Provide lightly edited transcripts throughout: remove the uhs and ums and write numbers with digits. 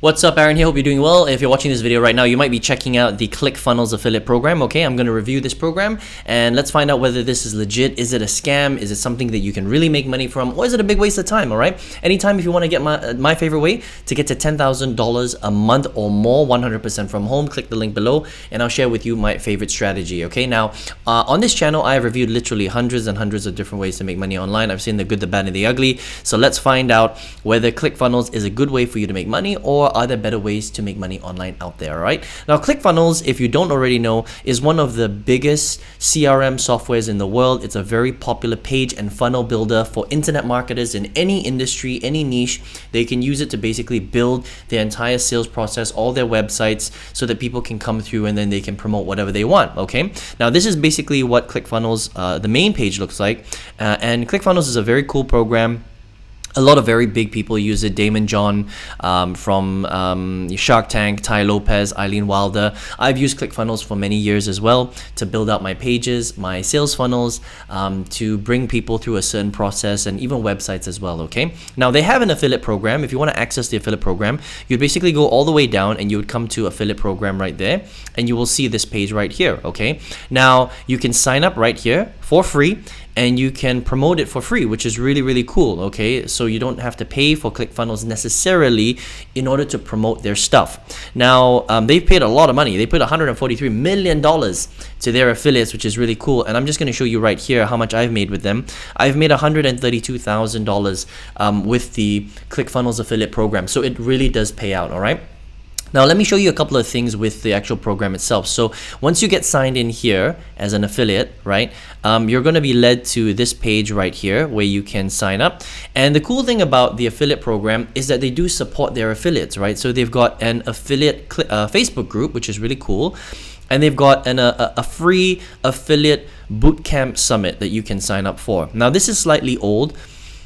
What's up, Aaron here? Hope you're doing well. If you're watching this video right now, you might be checking out the Clickfunnels affiliate program. Okay, I'm going to review this program and let's find out whether this is legit. Is it a scam? Is it something that you can really make money from? Or is it a big waste of time? All right. Anytime, if you want to get my favorite way to get to $10,000 a month or more, 100% from home, click the link below and I'll share with you my favorite strategy. Okay, now on this channel, I have reviewed literally hundreds and hundreds of different ways to make money online. I've seen the good, the bad, and the ugly. So let's find out whether Clickfunnels is a good way for you to make money, or are there better ways to make money online out there. All right. Now, Clickfunnels, if you don't already know, is one of the biggest CRM softwares in the world. It's a very popular page and funnel builder for internet marketers in any industry, any niche. They can use it to basically build their entire sales process, all their websites, so that people can come through and then they can promote whatever they want. Okay. Now, this is basically what Clickfunnels, the main page, looks like. And Clickfunnels is a very cool program. A lot of very big people use it. Damon John from Shark Tank, Ty Lopez, Eileen Wilder. I've used Clickfunnels for many years as well to build out my pages, my sales funnels, to bring people through a certain process, and even websites as well. Okay. Now they have an affiliate program. If you want to access the affiliate program, you'd basically go all the way down and you would come to affiliate program right there, and you will see this page right here. Okay. Now you can sign up right here for free, and you can promote it for free, which is really, really cool. Okay, so you don't have to pay for Clickfunnels necessarily in order to promote their stuff. Now, they've paid a lot of money. They put $143 million to their affiliates, which is really cool. And I'm just going to show you right here how much I've made with them. I've made $132,000 with the Clickfunnels affiliate program. So it really does pay out. All right. Now, let me show you a couple of things with the actual program itself. So once you get signed in here as an affiliate, right, you're going to be led to this page right here where you can sign up. And the cool thing about the affiliate program is that they do support their affiliates, right? So they've got an affiliate Facebook group, which is really cool. And they've got a free affiliate bootcamp summit that you can sign up for. Now, this is slightly old,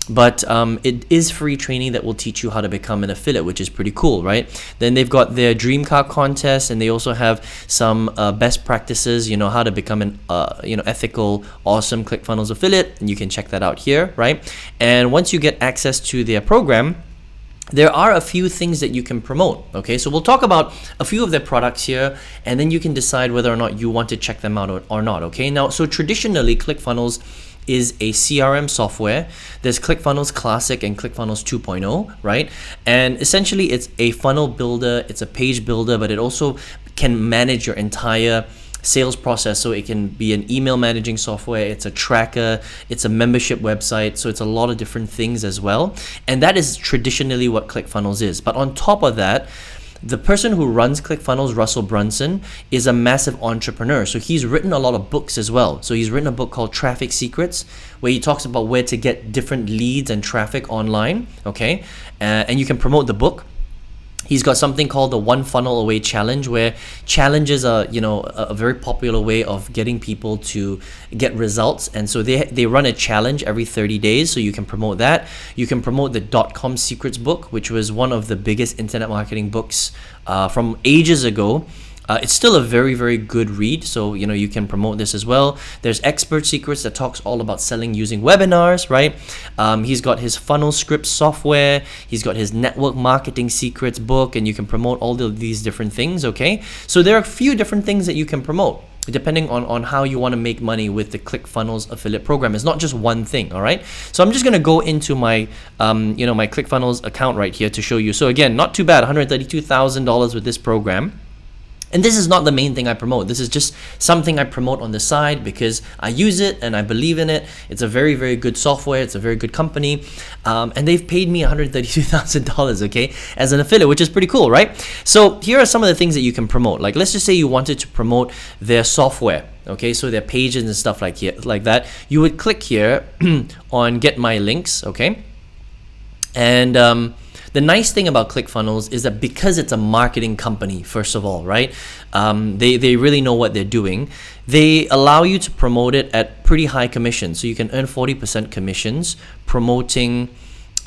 but it is free training that will teach you how to become an affiliate, which is pretty cool, right? Then they've got their dream car contest, and they also have some best practices, how to become an ethical, awesome Clickfunnels affiliate, and you can check that out here, right? And once you get access to their program, there are a few things that you can promote. Okay, so we'll talk about a few of their products here, and then you can decide whether or not you want to check them out or not. Okay, now, so traditionally Clickfunnels is a CRM software. There's Clickfunnels Classic and Clickfunnels 2.0, right? And essentially it's a funnel builder, it's a page builder, but it also can manage your entire sales process. So it can be an email managing software, it's a tracker, it's a membership website, so it's a lot of different things as well. And that is traditionally what Clickfunnels is. But on top of that, the person who runs Clickfunnels, Russell Brunson, is a massive entrepreneur. So he's written a lot of books as well. So he's written a book called Traffic Secrets, where he talks about where to get different leads and traffic online. Okay, and you can promote the book. He's got something called the One Funnel Away Challenge, where challenges are, a very popular way of getting people to get results. And so they run a challenge every 30 days. So you can promote that. You can promote the .com Secrets book, which was one of the biggest internet marketing books from ages ago. It's still a very, very good read. So, you can promote this as well. There's Expert Secrets that talks all about selling using webinars, right? He's got his funnel script software. He's got his network marketing secrets book, and you can promote all of these different things, okay? So there are a few different things that you can promote depending on how you want to make money with the Clickfunnels affiliate program. It's not just one thing, all right? So I'm just going to go into my, my Clickfunnels account right here to show you. So again, not too bad, $132,000 with this program. And this is not the main thing I promote. This is just something I promote on the side because I use it and I believe in it. It's a very, very good software. It's a very good company. And they've paid me $132,000, okay, as an affiliate, which is pretty cool, right? So here are some of the things that you can promote. Like, let's just say you wanted to promote their software, okay, so their pages and stuff like that. You would click here on Get My Links, okay? And the nice thing about Clickfunnels is that because it's a marketing company, first of all, right? They really know what they're doing. They allow you to promote it at pretty high commissions. So you can earn 40% commissions promoting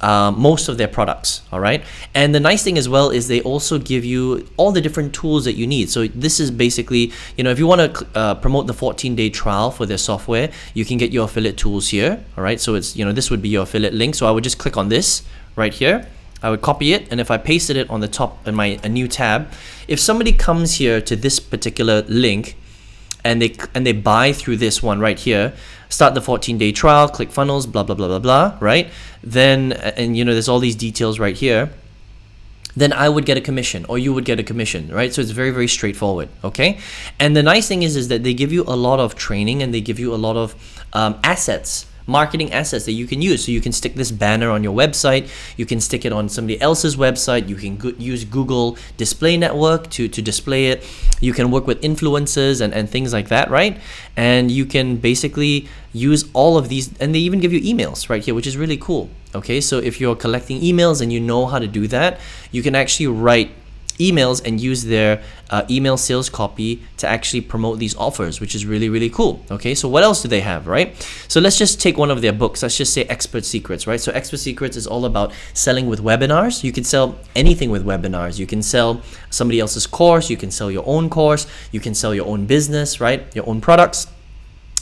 most of their products, all right? And the nice thing as well is they also give you all the different tools that you need. So this is basically, if you want to promote the 14-day trial for their software, you can get your affiliate tools here, all right? So it's, this would be your affiliate link. So I would just click on this right here. I would copy it, and if I pasted it on the top in a new tab, if somebody comes here to this particular link and they buy through this one right here, start the 14-day trial, Clickfunnels, blah blah blah blah blah, right? Then and there's all these details right here. Then I would get a commission, or you would get a commission, right? So it's very, very straightforward, okay? And the nice thing is that they give you a lot of training, and they give you a lot of assets, marketing assets that you can use. So you can stick this banner on your website, you can stick it on somebody else's website, you can use Google Display Network to display it, you can work with influencers and things like that, right? And you can basically use all of these, and they even give you emails right here, which is really cool. Okay, so if you're collecting emails and you know how to do that, you can actually write emails and use their email sales copy to actually promote these offers, which is really, really cool. Okay, so what else do they have, right? So let's just take one of their books. Let's just say Expert Secrets, right? So Expert Secrets is all about selling with webinars. You can sell anything with webinars. You can sell somebody else's course, you can sell your own course, you can sell your own business, right? Your own products.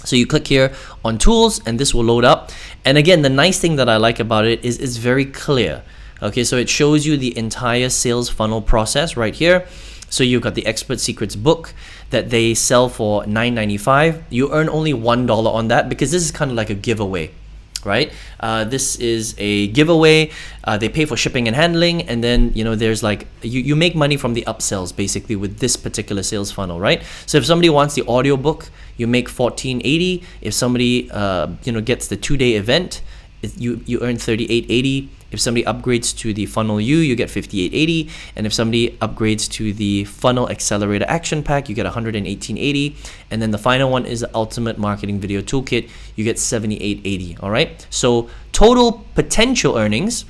So you click here on tools and this will load up. And again, the nice thing that I like about it is it's very clear. Okay, so it shows you the entire sales funnel process right here. So you've got the Expert Secrets book that they sell for $9.95. You earn only $1 on that because this is kind of like a giveaway, right? This is a giveaway. They pay for shipping and handling, and then there's like you make money from the upsells basically with this particular sales funnel, right? So if somebody wants the audio book, you make $14.80. If somebody gets the 2-day event, you earn $38.80. If somebody upgrades to the Funnel U, you get $58.80, and if somebody upgrades to the Funnel Accelerator Action Pack, you get $118.80, and then the final one is the Ultimate Marketing Video Toolkit. You get $78.80. All right. So total potential earnings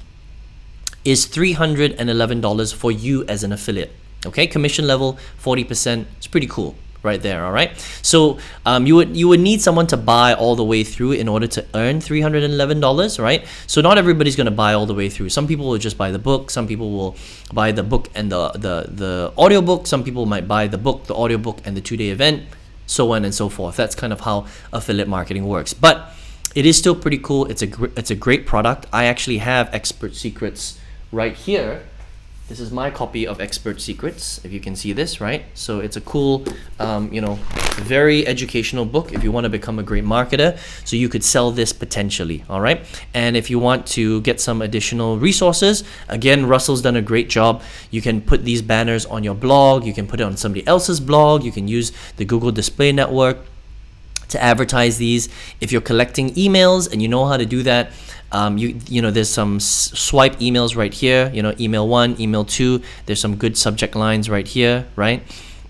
is $311 for you as an affiliate. Okay, commission level 40%. It's pretty cool. Right there, all right? So you would need someone to buy all the way through in order to earn $311, right? So not everybody's going to buy all the way through. Some people will just buy the book. Some people will buy the book and the audio book. Some people might buy the book, the audio book, and the 2-day event, so on and so forth. That's kind of how affiliate marketing works. But it is still pretty cool. It's a great product. I actually have Expert Secrets right here. This is my copy of Expert Secrets, if you can see this, right? So it's a cool, very educational book if you want to become a great marketer. So you could sell this potentially, all right? And if you want to get some additional resources, again, Russell's done a great job. You can put these banners on your blog. You can put it on somebody else's blog. You can use the Google Display Network to advertise these. If you're collecting emails and you know how to do that, there's some swipe emails right here, email 1, email 2, there's some good subject lines right here, right?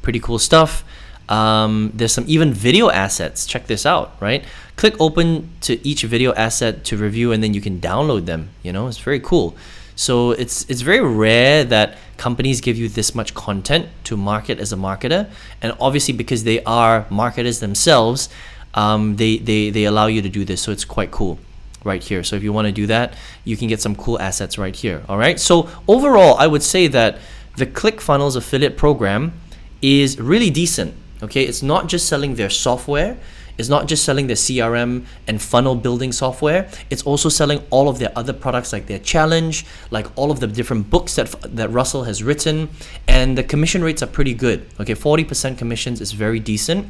Pretty cool stuff. There's some even video assets. Check this out, right? Click open to each video asset to review, and then you can download them. It's very cool. So it's very rare that companies give you this much content to market as a marketer, and obviously because they are marketers themselves, they allow you to do this. So it's quite cool right here. So if you want to do that, you can get some cool assets right here. All right. So overall, I would say that the Clickfunnels affiliate program is really decent. Okay. It's not just selling their software. It's not just selling their CRM and funnel building software. It's also selling all of their other products, like their challenge, like all of the different books that Russell has written. And the commission rates are pretty good. Okay. 40% commissions is very decent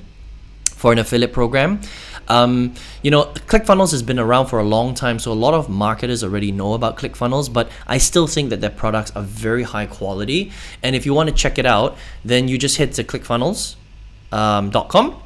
for an affiliate program. Clickfunnels has been around for a long time, so a lot of marketers already know about Clickfunnels, but I still think that their products are very high quality. And if you want to check it out, then you just head to clickfunnels.com.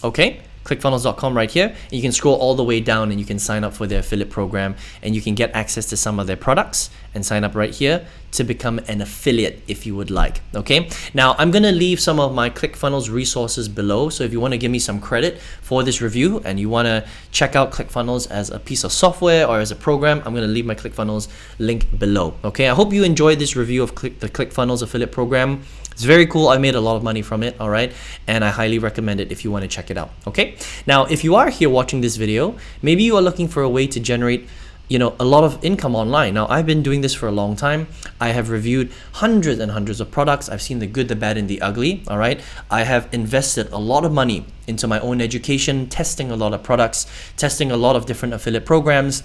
Okay. Clickfunnels.com right here, and you can scroll all the way down and you can sign up for their affiliate program, and you can get access to some of their products and sign up right here to become an affiliate if you would like. Okay, now I'm gonna leave some of my Clickfunnels resources below, so if you want to give me some credit for this review and you want to check out Clickfunnels as a piece of software or as a program, I'm gonna leave my Clickfunnels link below. Okay, I hope you enjoyed this review of the Clickfunnels affiliate program. It's very cool. I made a lot of money from it, all right? And I highly recommend it if you want to check it out, okay? Now, if you are here watching this video, maybe you are looking for a way to generate, a lot of income online. Now, I've been doing this for a long time. I have reviewed hundreds and hundreds of products. I've seen the good, the bad, and the ugly, all right? I have invested a lot of money into my own education, testing a lot of products, testing a lot of different affiliate programs.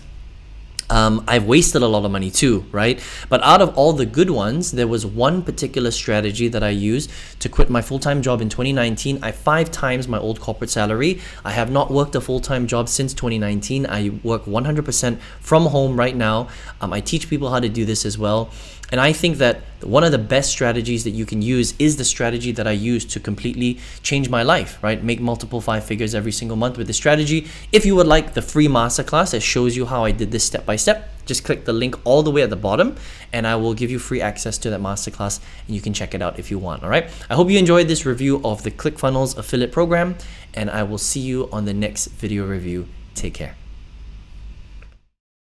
I've wasted a lot of money too, right? But out of all the good ones, there was one particular strategy that I used to quit my full-time job in 2019. I 5 times my old corporate salary. I have not worked a full-time job since 2019. I work 100% from home right now. I teach people how to do this as well. And I think that one of the best strategies that you can use is the strategy that I use to completely change my life, right? Make multiple 5 figures every single month with this strategy. If you would like the free masterclass that shows you how I did this step by step, just click the link all the way at the bottom and I will give you free access to that masterclass and you can check it out if you want, all right? I hope you enjoyed this review of the Clickfunnels affiliate program and I will see you on the next video review. Take care.